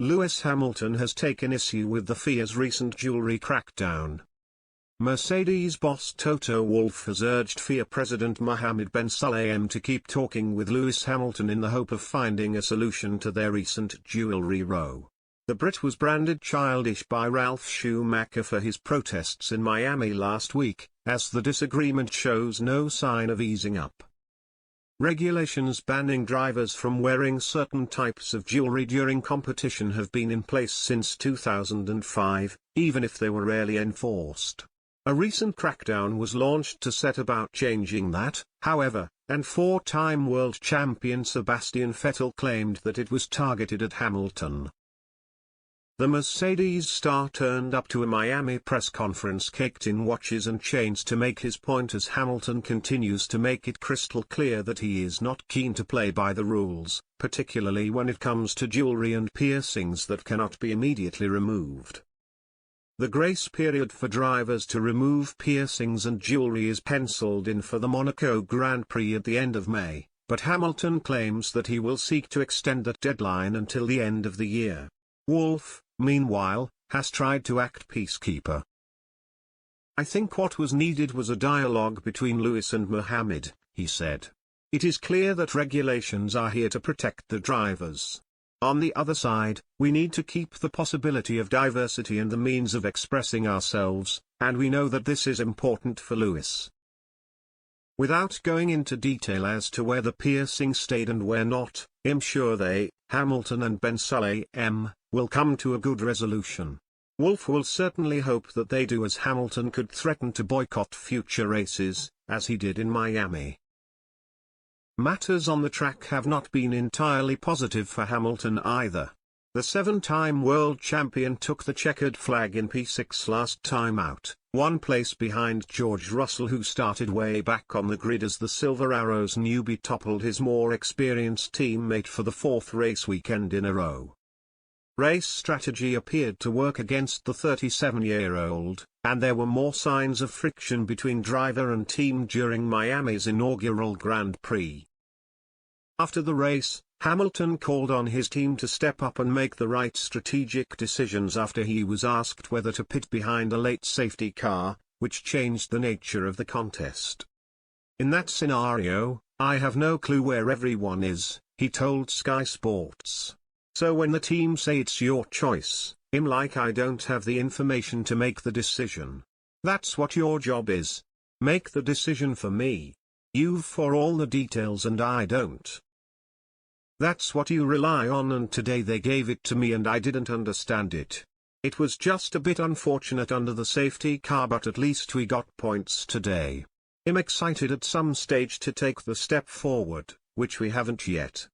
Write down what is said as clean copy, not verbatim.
Lewis Hamilton has taken issue with the FIA's recent jewelry crackdown. Mercedes boss Toto Wolff has urged FIA President Mohammed bin Sulayem to keep talking with Lewis Hamilton in the hope of finding a solution to their recent jewelry row. The Brit was branded childish by Ralph Schumacher for his protests in Miami last week, as the disagreement shows no sign of easing up. Regulations banning drivers from wearing certain types of jewelry during competition have been in place since 2005, even if they were rarely enforced. A recent crackdown was launched to set about changing that, however, and four-time world champion Sebastian Vettel claimed that it was targeted at Hamilton. The Mercedes star turned up to a Miami press conference caked in watches and chains to make his point as Hamilton continues to make it crystal clear that he is not keen to play by the rules, particularly when it comes to jewelry and piercings that cannot be immediately removed. The grace period for drivers to remove piercings and jewelry is penciled in for the Monaco Grand Prix at the end of May, but Hamilton claims that he will seek to extend that deadline until the end of the year. Wolff, meanwhile, has tried to act peacekeeper. "I think what was needed was a dialogue between Lewis and Mohammed," he said. "It is clear that regulations are here to protect the drivers. On the other side, we need to keep the possibility of diversity and the means of expressing ourselves, and we know that this is important for Lewis." Without going into detail as to where the piercing stayed and where not, I'm sure they, Hamilton and bin Sulayem, will come to a good resolution. Wolff will certainly hope that they do, as Hamilton could threaten to boycott future races, as he did in Miami. Matters on the track have not been entirely positive for Hamilton either. The seven-time world champion took the checkered flag in P6 last time out, one place behind George Russell, who started way back on the grid as the Silver Arrows newbie toppled his more experienced teammate for the fourth race weekend in a row. Race strategy appeared to work against the 37-year-old, and there were more signs of friction between driver and team during Miami's inaugural Grand Prix. After the race, Hamilton called on his team to step up and make the right strategic decisions after he was asked whether to pit behind a late safety car, which changed the nature of the contest. "In that scenario, I have no clue where everyone is," he told Sky Sports. "So when the team say it's your choice, I'm like, I don't have the information to make the decision. That's what your job is. Make the decision for me. You've for all the details and I don't. That's what you rely on, and today they gave it to me and I didn't understand it. It was just a bit unfortunate under the safety car, but at least we got points today. I'm excited at some stage to take the step forward, which we haven't yet."